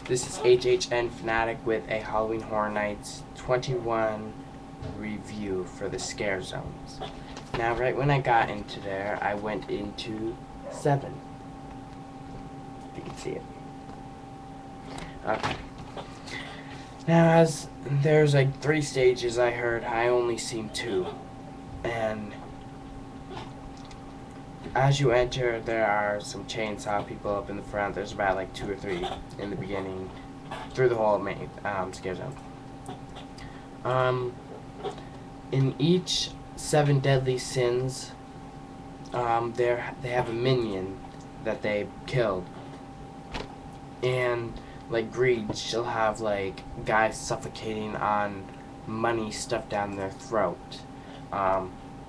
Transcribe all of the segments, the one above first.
This is HHN Fanatic with a Halloween Horror Nights 21 review for the scare zones. Now, right when I got into there, I went into 7. If you can see it. Okay. Now, as there's like 3 stages I heard, I only seen 2. And as you enter, there are some chainsaw people up in the front. There's about like 2 or 3 in the beginning, through the whole main scare zone. In each 7 deadly sins, they have a minion that they killed. And like greed, she'll have like guys suffocating on money stuffed down their throat.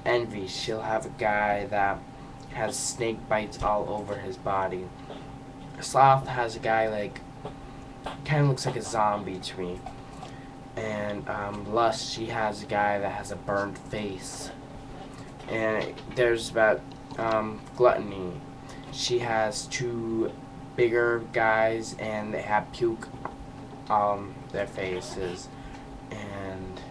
Envy, she'll have a guy that has snake bites all over his body. Sloth has a guy like, kind of looks like a zombie to me. And Lust, she has a guy that has a burned face. And there's about Gluttony. She has 2 bigger guys and they have puke on their faces. And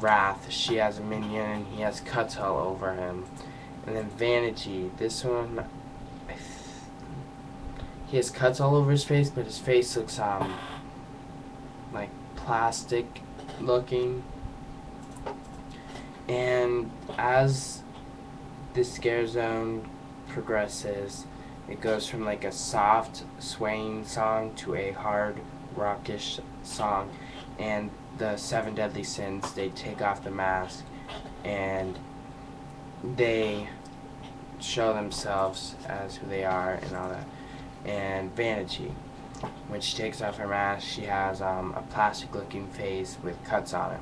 Wrath, she has a minion and he has cuts all over him. And then Vanity, this one, he has cuts all over his face, but his face looks like plastic looking. And as this scare zone progresses, it goes from like a soft swaying song to a hard rockish song. And the 7 deadly sins, they take off the mask and they show themselves as who they are and all that. And Vanity, when she takes off her mask, she has a plastic looking face with cuts on it.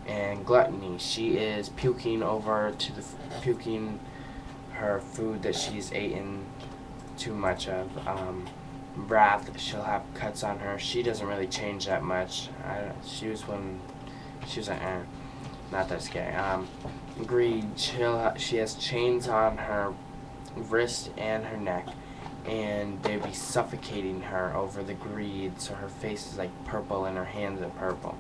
And Gluttony, she is puking puking her food that she's eaten too much of. Wrath, she'll have cuts on her. She doesn't really change that much. She was like, not that scary. Greed, she has chains on her wrist and her neck, and they'd be suffocating her over the greed, so her face is like purple and her hands are purple.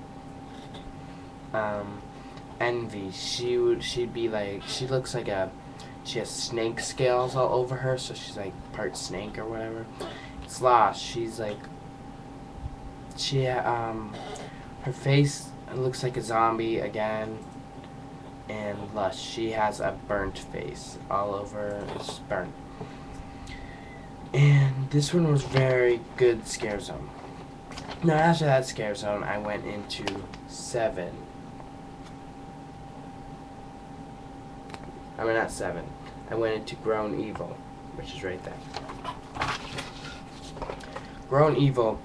Envy, she'd be like, she looks like she has snake scales all over her, so she's like part snake or whatever. Sloth, she's like, her face looks like a zombie again. And Lust, she has a burnt face all over, it's burnt. And this one was very good scare zone. Now after that scare zone, I went into 7. I mean, not 7. I went into Grown Evil, which is right there. Grown Evil,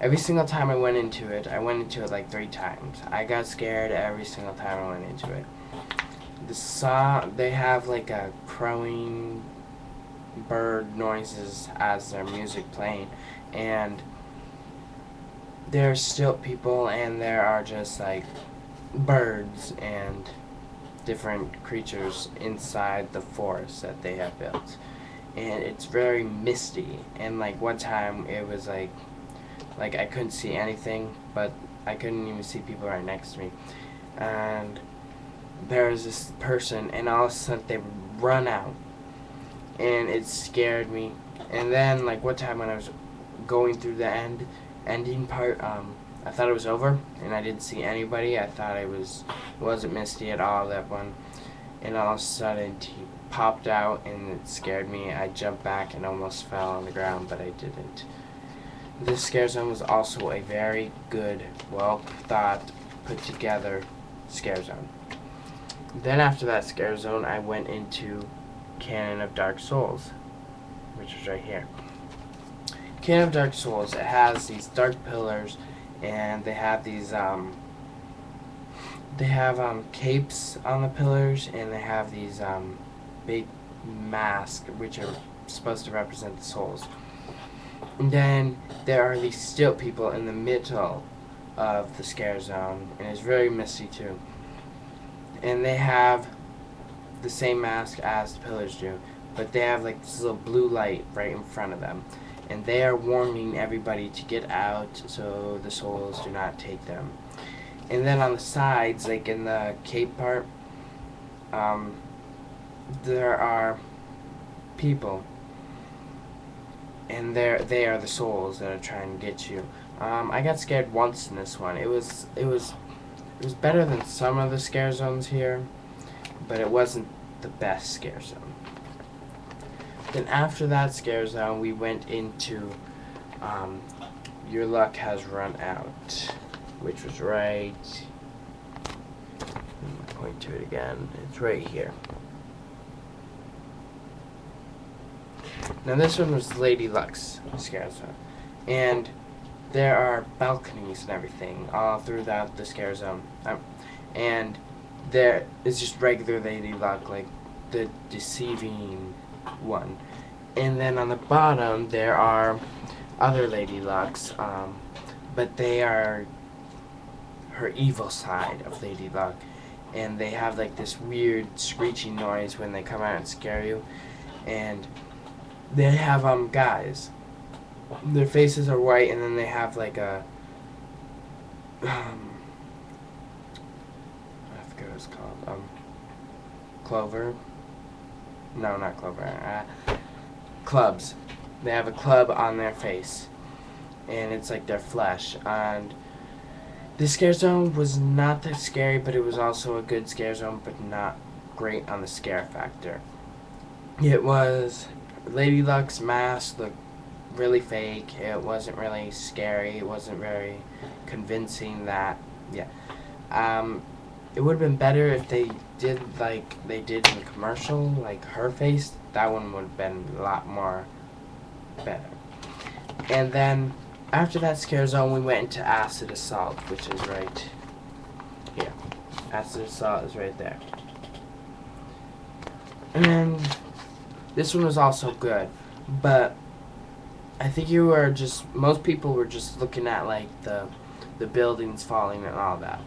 every single time I went into it like 3 times. I got scared every single time I went into it. The song, they have like a crowing bird noises as their music playing, and there's still people and there are just like birds and different creatures inside the forest that they have built. And it's very misty, and like one time it was like I couldn't see anything, but I couldn't even see people right next to me. And there was this person, and all of a sudden they would run out, and it scared me. And then like one time when I was going through the ending part, I thought it was over, and I didn't see anybody. I thought it wasn't misty at all, that one. And all of a sudden he popped out, and it scared me. I jumped back and almost fell on the ground, but I didn't. This scare zone was also a very good, well thought, put together scare zone. Then after that scare zone, I went into Canon of Dark Souls, which is right here. Canon of Dark Souls, it has these dark pillars, and they have these capes on the pillars, and they have these big masks which are supposed to represent the souls. And then there are these stilt people in the middle of the scare zone, and it's very misty too. And they have the same mask as the pillars do, but they have like this little blue light right in front of them. and they are warning everybody to get out so the souls do not take them. And then on the sides, like in the cape part, there are people, and they are the souls that are trying to get you. I got scared once in this one. It was better than some of the scare zones here, but it wasn't the best scare zone. Then after that scare zone, we went into Your Luck Has Run Out, which was right. Let me point to it again. It's right here. Now this one was Lady Luck's scare zone, and there are balconies and everything all throughout the scare zone, and there is just regular Lady Luck, like the deceiving one, and then on the bottom there are other Lady Lucks, but they are her evil side of Lady Luck, and they have like this weird screeching noise when they come out and scare you, and they have guys. Their faces are white, and then they have like a I forget what it's called. Clover. No, not clover. Clubs. They have a club on their face, and it's like their flesh. And this scare zone was not that scary, but it was also a good scare zone, but not great on the scare factor. It was Lady Luck's mask looked really fake. It wasn't really scary. It wasn't very convincing. It would have been better if they did like they did in the commercial, like her face. That one would have been a lot more better. And then after that scare zone, we went into Acid Assault, which is right here. Acid Assault is right there. And then this one was also good, but I think most people were just looking at like the buildings falling and all that.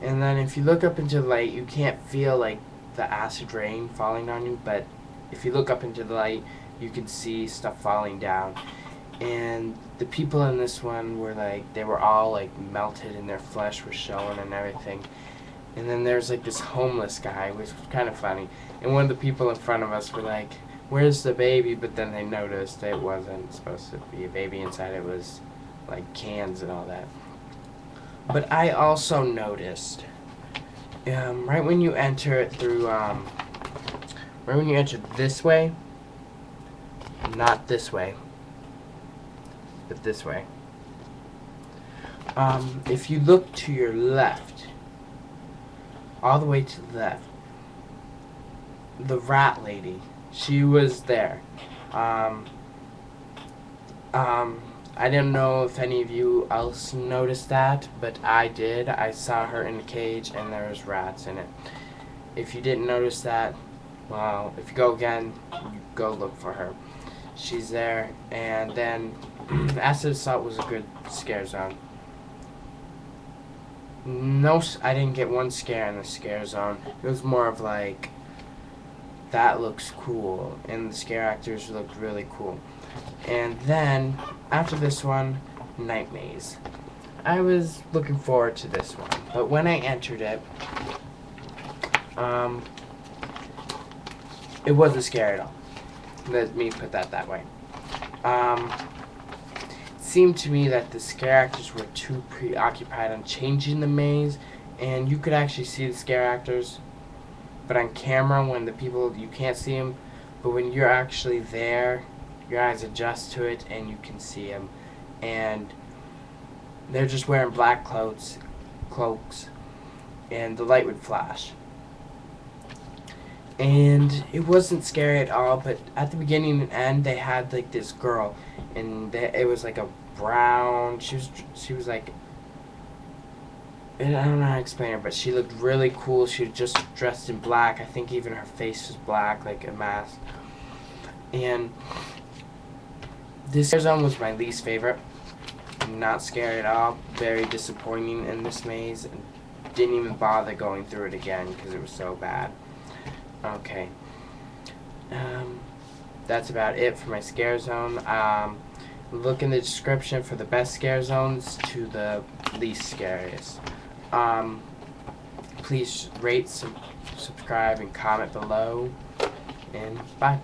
And then if you look up into the light, you can't feel like the acid rain falling on you, but if you look up into the light, you can see stuff falling down. And the people in this one were like, they were all like melted and their flesh was showing and everything. And then there's like this homeless guy, which was kind of funny. And one of the people in front of us were like, "Where's the baby?" But then they noticed it wasn't supposed to be a baby inside. It was like cans and all that. But I also noticed, right when you enter it through, right when you enter this way, not this way, but this way. If you look to your left, all the way to the left, the rat lady, she was there. I didn't know if any of you else noticed that, but I did. I saw her in the cage and there was rats in it. If you didn't notice that, well, if you go again, you go look for her. She's there. And then Acid Assault was a good scare zone. No, I didn't get one scare in the scare zone. It was more of like, that looks cool, and the scare actors looked really cool. And then after this one, Nightmaze. I was looking forward to this one, but when I entered it, it wasn't scary at all. Let me put that way. It seemed to me that the scare actors were too preoccupied on changing the maze, and you could actually see the scare actors, but on camera, when the people, you can't see them, but when you're actually there, your eyes adjust to it and you can see them. And they're just wearing black cloaks, and the light would flash. And it wasn't scary at all, but at the beginning and end, they had like this girl, and it was like a brown, she was like, I don't know how to explain her, but she looked really cool. She was just dressed in black. I think even her face was black, like a mask. And this scare zone was my least favorite. Not scary at all. Very disappointing in this maze. And didn't even bother going through it again because it was so bad. Okay. That's about it for my scare zone. Look in the description for the best scare zones to the least scariest. Please rate, subscribe, and comment below. And bye.